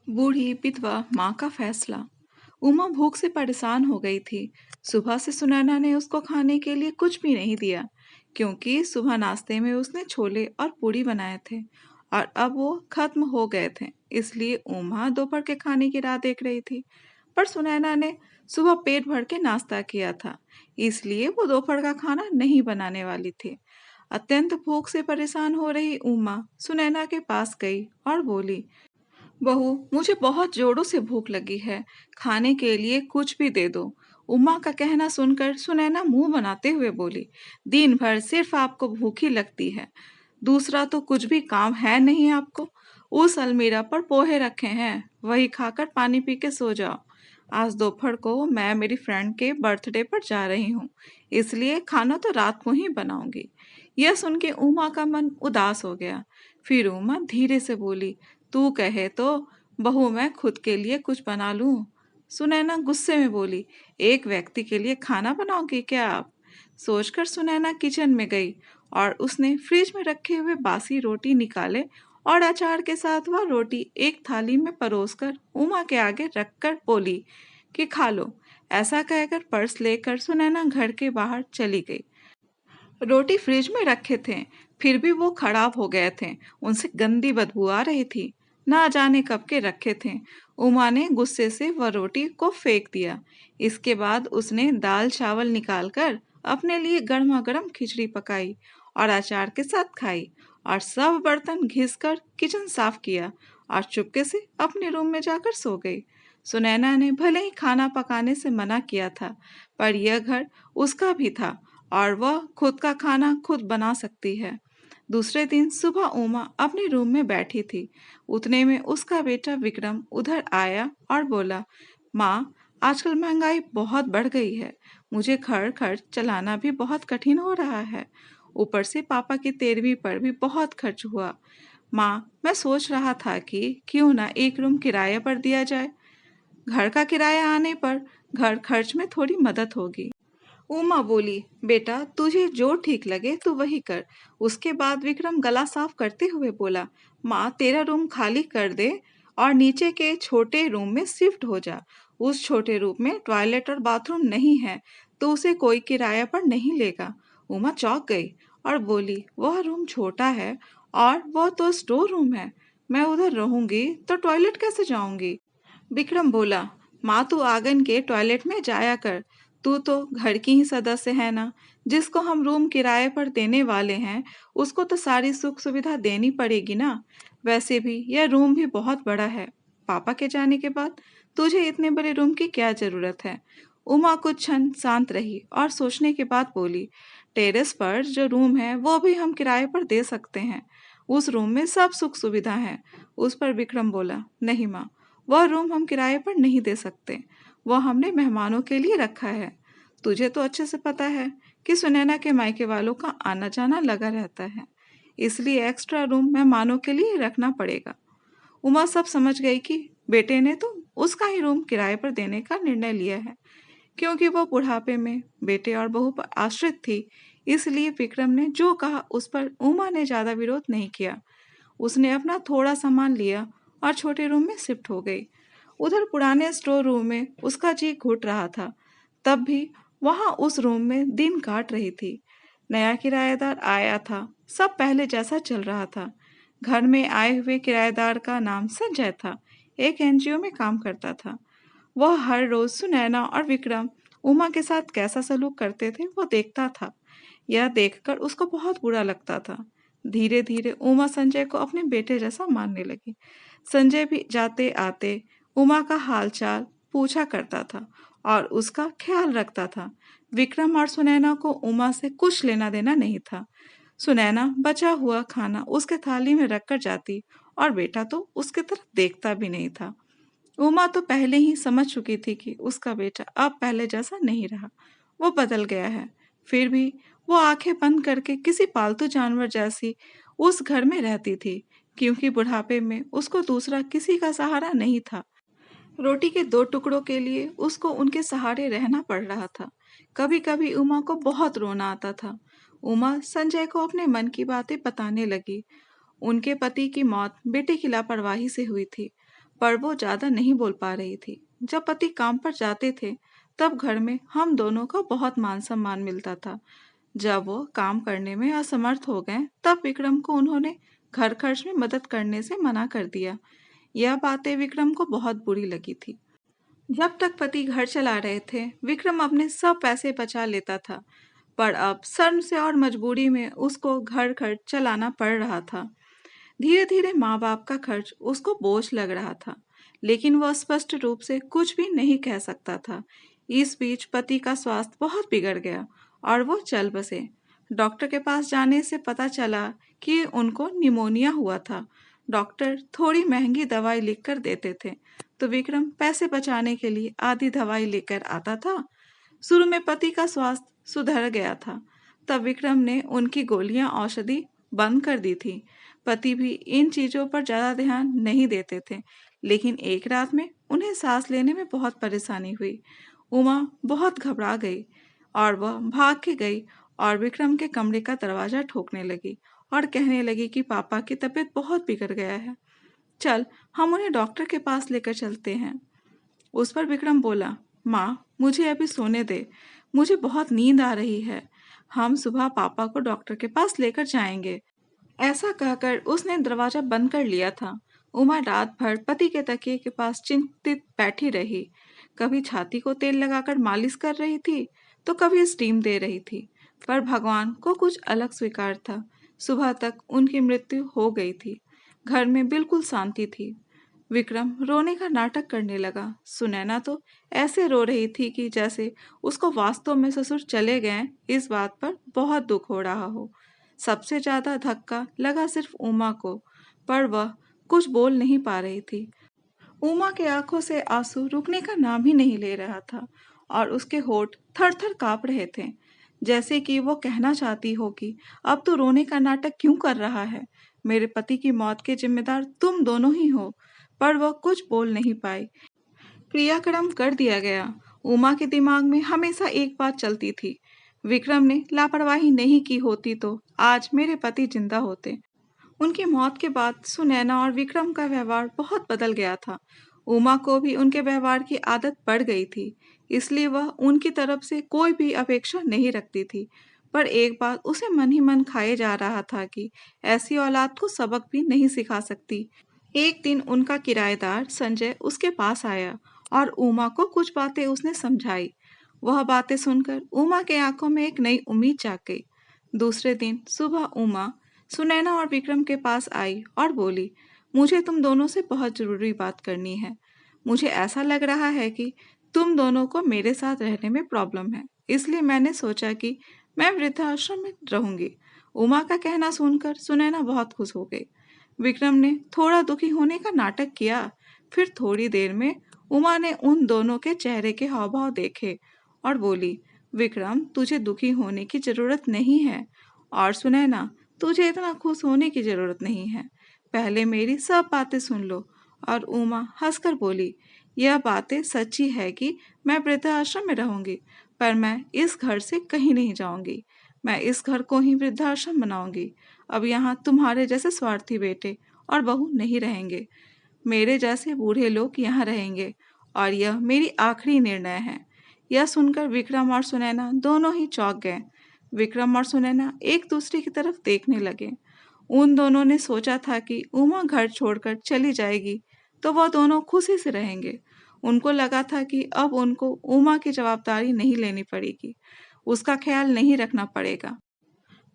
बूढ़ी विधवा माँ का फैसला। उमा भूख से परेशान हो गई थी। सुबह से सुनैना ने उसको खाने के लिए कुछ भी नहीं दिया, क्योंकि सुबह नाश्ते में उसने छोले और पूड़ी बनाए थे और अब वो खत्म हो गए थे। इसलिए उमा दोपहर के खाने की राह देख रही थी। पर सुनैना ने सुबह पेट भर के नाश्ता किया था, इसलिए वो दोपहर का खाना नहीं बनाने वाली थी। अत्यंत भूख से परेशान हो रही उमा सुनैना के पास गई और बोली, बहू, मुझे बहुत जोरों से भूख लगी है। खाने के लिए कुछ भी दे दो। उमा का कहना सुनकर सुनैना मुंह बनाते हुए बोली, दिन भर सिर्फ आपको भूख ही लगती है। दूसरा तो कुछ भी काम है नहीं आपको। उस अलमीरा पर पोहे रखे हैं, वही खाकर पानी पी के सो जाओ। आज दोपहर को मैं मेरी फ्रेंड के बर्थडे पर जा रही हूँ, इसलिए खाना तो रात को ही बनाऊंगी। यह सुन के उमा का मन उदास हो गया। फिर उमा धीरे से बोली, तू कहे तो बहू मैं खुद के लिए कुछ बना लूं। सुनैना गुस्से में बोली, एक व्यक्ति के लिए खाना बनाओगी क्या आप? सोचकर सुनैना किचन में गई और उसने फ्रिज में रखे हुए बासी रोटी निकाले और अचार के साथ वह रोटी एक थाली में परोसकर उमा के आगे रखकर बोली कि खा लो। ऐसा कहकर पर्स लेकर सुनैना घर के बाहर चली गई। रोटी फ्रिज में रखे थे, फिर भी वो खराब हो गए थे। उनसे गंदी बदबू आ रही थी। ना जाने कब के रखे थे। उमा ने गुस्से से वह रोटी को फेंक दिया। इसके बाद उसने दाल चावल निकालकर अपने लिए गर्मा गर्म खिचड़ी पकाई और अचार के साथ खाई और सब बर्तन घिसकर किचन साफ किया और चुपके से अपने रूम में जाकर सो गई। सुनैना ने भले ही खाना पकाने से मना किया था, पर यह घर उसका भी था और वह खुद का खाना खुद बना सकती है। दूसरे दिन सुबह उमा अपने रूम में बैठी थी। उतने में उसका बेटा विक्रम उधर आया और बोला, माँ, आजकल महंगाई बहुत बढ़ गई है। मुझे घर खर्च चलाना भी बहुत कठिन हो रहा है। ऊपर से पापा की 13वीं पर भी बहुत खर्च हुआ। माँ, मैं सोच रहा था कि क्यों ना एक रूम किराए पर दिया जाए। घर का किराया आने पर घर खर्च में थोड़ी मदद होगी। उमा बोली, बेटा तुझे जो ठीक लगे तू वही कर। उसके बाद विक्रम गला साफ करते हुए बोला, माँ, तेरा रूम खाली कर दे और नीचे के छोटे रूम में शिफ्ट हो जा। उस छोटे रूम में टॉयलेट और बाथरूम नहीं है, तो उसे कोई किराया पर नहीं लेगा। उमा चौंक गई और बोली, वह रूम छोटा है और वह तो स्टोर रूम है। मैं उधर रहूंगी तो टॉयलेट कैसे जाऊंगी? विक्रम बोला, माँ, तू आंगन के टॉयलेट में जाया कर। तू तो घर की ही सदस्य है ना। जिसको हम रूम किराए पर देने वाले हैं, उसको तो सारी सुख सुविधा देनी पड़ेगी ना। वैसे भी यह रूम भी बहुत बड़ा है। पापा के जाने के बाद तुझे इतने बड़े रूम की क्या जरूरत है? उमा कुछ क्षण शांत रही और सोचने के बाद बोली, टेरेस पर जो रूम है वो भी हम किराए पर दे सकते हैं। उस रूम में सब सुख सुविधा है। उस पर विक्रम बोला, नहीं माँ, वह रूम हम किराए पर नहीं दे सकते। वह हमने मेहमानों के लिए रखा है। तुझे तो अच्छे से पता है कि सुनैना के मायके वालों का आना जाना लगा रहता है, इसलिए एक्स्ट्रा रूम मेहमानों के लिए रखना पड़ेगा। उमा सब समझ गई कि बेटे ने तो उसका ही रूम किराए पर देने का निर्णय लिया है। क्योंकि वो बुढ़ापे में बेटे और बहू पर आश्रित थी, इसलिए विक्रम ने जो कहा उस पर उमा ने ज्यादा विरोध नहीं किया। उसने अपना थोड़ा सामान लिया और छोटे रूम में शिफ्ट हो गई। उधर पुराने स्टोर रूम में उसका जी घुट रहा था। तब भी वहां उस रूम में दिन काट रही थी। नया किराएदार आया था। सब पहले जैसा चल रहा था। घर में आए हुए किराएदार का नाम संजय था। एक एनजीओ में काम करता था। वह हर रोज सुनैना और विक्रम उमा के साथ कैसा सलूक करते थे वो देखता था। यह देखकर उसको बहुत बुरा लगता था। धीरे धीरे उमा संजय को अपने बेटे जैसा मानने लगी। संजय भी जाते आते उमा का हालचाल पूछा करता था और उसका ख्याल रखता था। विक्रम और सुनैना को उमा से कुछ लेना देना नहीं था। सुनैना बचा हुआ खाना उसके थाली में रखकर जाती और बेटा तो उसकी तरफ देखता भी नहीं था। उमा तो पहले ही समझ चुकी थी कि उसका बेटा अब पहले जैसा नहीं रहा, वो बदल गया है। फिर भी वो आंखें बंद करके किसी पालतू जानवर जैसी उस घर में रहती थी, क्योंकि बुढ़ापे में उसको दूसरा किसी का सहारा नहीं था। रोटी के दो टुकड़ों के लिए उसको उनके सहारे रहना पड़ रहा था। कभी कभी उमा को बहुत रोना आता था। उमा संजय को अपने मन की बातें बताने लगी। उनके पति की मौत बेटे की लापरवाही से हुई थी। पर वो ज्यादा नहीं बोल पा रही थी। जब पति काम पर जाते थे तब घर में हम दोनों का बहुत मान सम्मान मिलता था। जब वो काम करने में असमर्थ हो गए तब विक्रम को उन्होंने घर खर्च में मदद करने से मना कर दिया। यह बातें विक्रम को बहुत बुरी लगी थी। जब तक पति घर चला रहे थे विक्रम अपने सब पैसे बचा लेता था, पर अब शर्म से और मजबूरी में उसको घर खर्च चलाना पड़ रहा था। धीरे धीरे माँ बाप का खर्च उसको बोझ लग रहा था, लेकिन वह स्पष्ट रूप से कुछ भी नहीं कह सकता था। इस बीच पति का स्वास्थ्य बहुत बिगड़ गया और वो चल बसे। डॉक्टर के पास जाने से पता चला कि उनको निमोनिया हुआ था। डॉक्टर थोड़ी महंगी दवाई लिखकर देते थे, तो विक्रम पैसे बचाने के लिए आधी दवाई लेकर आता था। शुरू में पति का स्वास्थ्य सुधर गया था, तब विक्रम ने उनकी गोलियां औषधि बंद कर दी थी। पति भी इन चीजों पर ज्यादा ध्यान नहीं देते थे, लेकिन एक रात में उन्हें सांस लेने में बहुत परेशानी हुई। उमा बहुत घबरा गई और वह भाग के गई और विक्रम के कमरे का दरवाजा ठोकने लगी और कहने लगी कि पापा की तबीयत बहुत बिगड़ गया है, चल हम उन्हें डॉक्टर के पास लेकर चलते हैं। उस पर विक्रम बोला, माँ मुझे अभी सोने दे, मुझे बहुत नींद आ रही है, हम सुबह पापा को डॉक्टर के पास लेकर जाएंगे। ऐसा कहकर उसने दरवाजा बंद कर लिया था। उमा रात भर पति के तकिए के पास चिंतित बैठी रही। कभी छाती को तेल लगाकर मालिश कर रही थी तो कभी स्टीम दे रही थी, पर भगवान को कुछ अलग स्वीकार था। सुबह तक उनकी मृत्यु हो गई थी। घर में बिल्कुल शांति थी। विक्रम रोने का नाटक करने लगा। सुनैना तो ऐसे रो रही थी कि जैसे उसको वास्तव में ससुर चले गए इस बात पर बहुत दुख हो रहा हो। सबसे ज्यादा धक्का लगा सिर्फ उमा को, पर वह कुछ बोल नहीं पा रही थी। उमा के आंखों से आंसू रुकने का नाम ही नहीं ले रहा था और उसके होठ थर थर कांप रहे थे, जैसे कि वो कहना चाहती हो कि अब तो रोने का नाटक क्यों कर रहा है, मेरे पति की मौत के जिम्मेदार तुम दोनों ही हो। पर वह कुछ बोल नहीं पाई। क्रियाक्रम कर दिया गया। उमा के दिमाग में हमेशा एक बात चलती थी, विक्रम ने लापरवाही नहीं की होती तो आज मेरे पति जिंदा होते। उनकी मौत के बाद सुनैना और विक्रम का व्यवहार बहुत बदल गया था। उमा को भी उनके व्यवहार की आदत पड़ गई थी, इसलिए वह उनकी तरफ से कोई भी अपेक्षा नहीं रखती थी। पर एक बात उसे मन ही मन खाए जा रहा था कि ऐसी औलाद को सबक भी नहीं सिखा सकती। एक दिन उनका किराएदार संजय उसके पास आया और उमा को कुछ बातें उसने समझाई। वह बातें सुनकर उमा के आंखों में एक नई उम्मीद जाग गई। दूसरे दिन सुबह उमा सुनैना और विक्रम के पास आई और बोली, मुझे तुम दोनों से बहुत जरूरी बात करनी है। मुझे ऐसा लग रहा है कि तुम दोनों को मेरे साथ रहने में प्रॉब्लम है, इसलिए मैंने सोचा कि मैं वृद्धाश्रम में रहूंगी। उमा का कहना सुनकर सुनैना बहुत खुश हो गई। विक्रम ने थोड़ा दुखी होने का नाटक किया। फिर थोड़ी देर में उमा ने उन दोनों के चेहरे के हाव भाव देखे और बोली, विक्रम तुझे दुखी होने की जरूरत नहीं है, और सुनैना तुझे इतना खुश होने की जरूरत नहीं है। पहले मेरी सब बातें सुन लो। और उमा हंसकर बोली, यह बातें सच्ची है कि मैं वृद्धाश्रम में रहूंगी, पर मैं इस घर से कहीं नहीं जाऊंगी। मैं इस घर को ही वृद्धाश्रम बनाऊंगी। अब यहाँ तुम्हारे जैसे स्वार्थी बेटे और बहू नहीं रहेंगे। मेरे जैसे बूढ़े लोग यहाँ रहेंगे और यह मेरी आखिरी निर्णय है। यह सुनकर विक्रम और सुनैना दोनों ही चौंक गए। विक्रम और सुनैना एक दूसरे की तरफ देखने लगे। उन दोनों ने सोचा था कि उमा घर छोड़कर चली जाएगी तो वह दोनों खुशी से रहेंगे। उनको लगा था कि अब उनको उमा की जवाबदारी नहीं लेनी पड़ेगी, उसका ख्याल नहीं रखना पड़ेगा।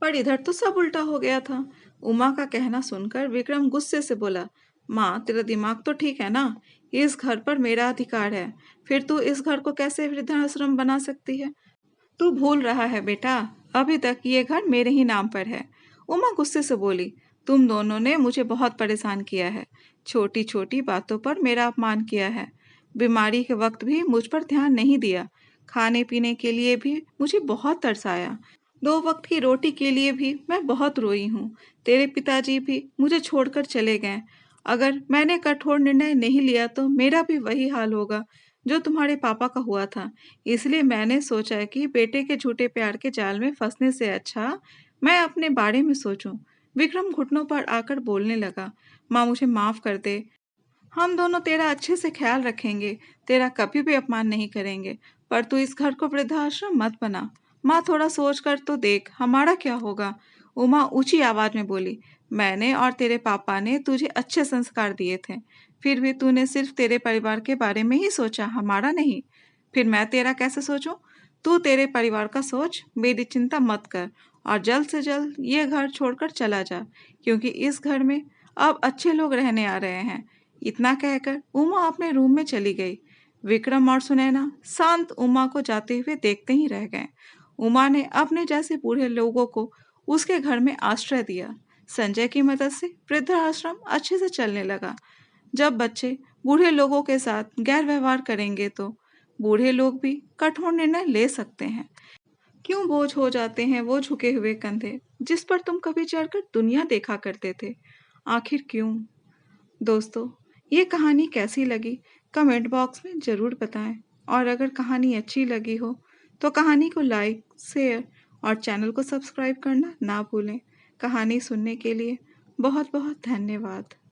पर इधर तो सब उल्टा हो गया था। उमा का कहना सुनकर विक्रम गुस्से से बोला, माँ तेरा दिमाग तो ठीक है ना, इस घर पर मेरा अधिकार है, फिर तू इस घर को कैसे वृद्धाश्रम बना सकती है? तू भूल रहा है बेटा, अभी तक ये घर मेरे ही नाम पर है। उमा गुस्से से बोली, तुम दोनों ने मुझे बहुत परेशान किया है, छोटी छोटी बातों पर मेरा अपमान किया है, बीमारी के वक्त भी मुझ पर ध्यान नहीं दिया, खाने पीने के लिए भी मुझे बहुत तरसाया, 2 वक्त की रोटी के लिए भी मैं बहुत रोई हूँ। तेरे पिताजी भी मुझे छोड़कर चले गए। अगर मैंने कठोर निर्णय नहीं लिया तो मेरा भी वही हाल होगा जो तुम्हारे पापा का हुआ था। इसलिए मैंने सोचा कि बेटे के झूठे प्यार के जाल में फंसने से अच्छा मैं अपने बारे में सोचूं। विक्रम घुटनों पर आकर बोलने लगा, माँ मुझे माफ कर दे, हम दोनों तेरा अच्छे से ख्याल रखेंगे, तेरा कभी भी अपमान नहीं करेंगे, पर तू इस घर को वृद्धाश्रम मत बना। माँ, थोड़ा सोच कर तो देख, हमारा क्या होगा? उमा ऊंची आवाज में बोली। मैंने और तेरे पापा ने तुझे अच्छे संस्कार दिए थे, फिर भी तूने सिर्फ तेरे परिवार के बारे में ही सोचा, हमारा नहीं। फिर मैं तेरा कैसे सोचूं? तू तेरे परिवार का सोच, मेरी चिंता मत कर, और जल्द से जल्द ये घर छोड़कर चला जा, क्योंकि इस घर में अब अच्छे लोग रहने आ रहे हैं। इतना कहकर उमा अपने रूम में चली गई। विक्रम और सुनैना शांत उमा को जाते हुए देखते ही रह गए। उमा ने अपने जैसे बूढ़े लोगों को उसके घर में आश्रय दिया। संजय की मदद से वृद्धाश्रम अच्छे से चलने लगा। जब बच्चे बूढ़े लोगों के साथ गैर व्यवहार करेंगे तो बूढ़े लोग भी कठोर निर्णय ले सकते हैं। क्यों बोझ हो जाते हैं वो झुके हुए कंधे जिस पर तुम कभी चढ़कर दुनिया देखा करते थे? आखिर क्यों? दोस्तों, ये कहानी कैसी लगी कमेंट बॉक्स में ज़रूर बताएं, और अगर कहानी अच्छी लगी हो तो कहानी को लाइक, शेयर और चैनल को सब्सक्राइब करना ना भूलें। कहानी सुनने के लिए बहुत बहुत धन्यवाद।